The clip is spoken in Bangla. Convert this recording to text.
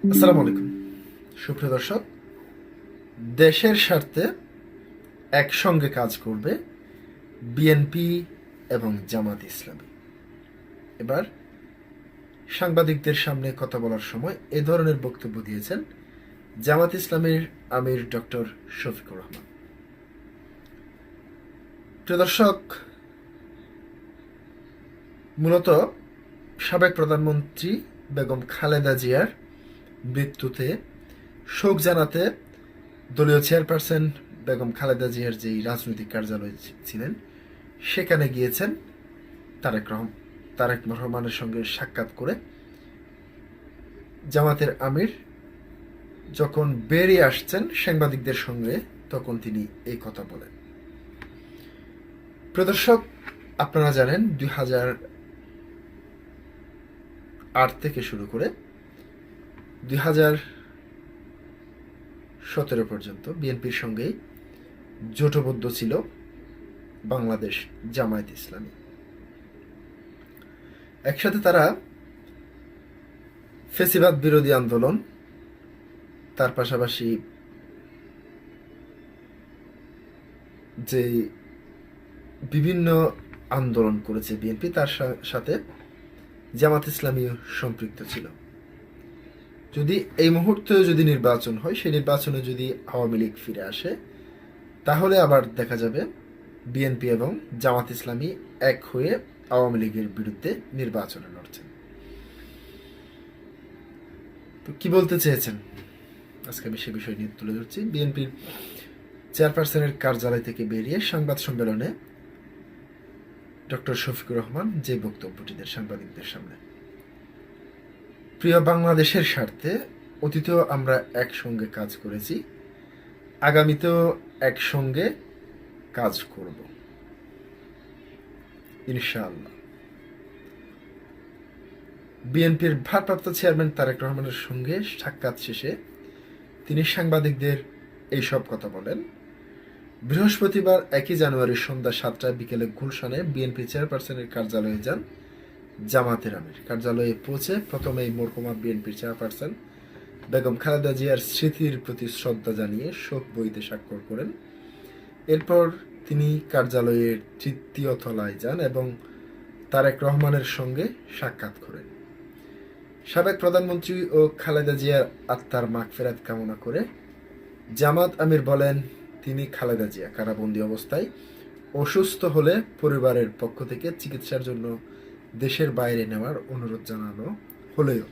আসসালামু আলাইকুম সুপ্রিয় দর্শক, দেশের স্বার্থে একসঙ্গে কাজ করবে বিএনপি এবং জামাত ইসলামী। এবার সাংবাদিকদের সামনে কথা বলার সময় এ ধরনের বক্তব্য দিয়েছেন জামাত ইসলামীর আমির ডক্টর শফিকুর রহমান। প্রিয় দর্শক, মূলত সাবেক প্রধানমন্ত্রী বেগম খালেদা জিয়ার মৃত্যুতে শোক জানাতে দলীয় চেয়ারপারসন বেগম খালেদা জিয়ার যেই রাজনৈতিক কার্যালয় ছিলেন সেখানে গিয়েছেন তারেক রহমানের সঙ্গে সাক্ষাৎ করে। জামাতের আমির যখন বেরিয়ে আসছেন সাংবাদিকদের সঙ্গে, তখন তিনি এই কথা বলেন। প্রদর্শক, আপনারা জানেন 2008 থেকে শুরু করে 2017 পর্যন্ত বিএনপির সঙ্গেই জোটবদ্ধ ছিল বাংলাদেশ জামায়াত ইসলামী। একসাথে তারা ফেসিবাদ বিরোধী আন্দোলন, তার পাশাপাশি যে বিভিন্ন আন্দোলন করেছে বিএনপি, তার সাথে জামাত ইসলামীও সম্পৃক্ত ছিল। যদি এই মুহূর্তে যদি নির্বাচন হয়, সেই নির্বাচনে যদি আওয়ামী লীগ ফিরে আসে, তাহলে আবার দেখা যাবে বিএনপি এবং জামাত ইসলামী এক হয়ে আওয়ামী লীগের বিরুদ্ধে নির্বাচনে লড়ছেন। তো কি বলতে চেয়েছেন আজকে আমি সে বিষয় নিয়ে তুলে ধরছি। বিএনপির চেয়ারপারসনের কার্যালয় থেকে বেরিয়ে সংবাদ সম্মেলনে ডক্টর শফিকুর রহমান যে বক্তব্যটি দেন সাংবাদিকদের সামনে: প্রিয় বাংলাদেশের স্বার্থে অতীতেও আমরা একসঙ্গে কাজ করেছি, আগামীতেও একসঙ্গে কাজ করব ইনশাআল্লাহ। বিএনপির ভারপ্রাপ্ত চেয়ারম্যান তারেক রহমানের সঙ্গে সাক্ষাৎ শেষে তিনি সাংবাদিকদের এইসব কথা বলেন। বৃহস্পতিবার 1 জানুয়ারি সন্ধ্যা 7টায় বিকেলে গুলশানে বিএনপি চেয়ারপারসনের কার্যালয়ে যান জামাতের আমির। কার্যালয়ে পৌঁছে প্রথমেই মরহুমা বিএনপির চেয়ারপারসন বেগম খালেদা জিয়ার স্মৃতির প্রতি শ্রদ্ধা জানিয়ে শোক বইতে স্বাক্ষর করেন। এরপর তিনি কার্যালয়ের 3য় তলায় যান এবং তারেক রহমানের সঙ্গে সাক্ষাৎ করেন। সাবেক প্রধানমন্ত্রী ও খালেদা জিয়ার আত্মার মাগফিরাত কামনা করে জামাত আমির বলেন, তিনি খালেদা জিয়া কারাবন্দী অবস্থায় অসুস্থ হলে পরিবারের পক্ষ থেকে চিকিৎসার জন্য দেশের বাইরে নেওয়ার অনুরোধ জানানো হলেও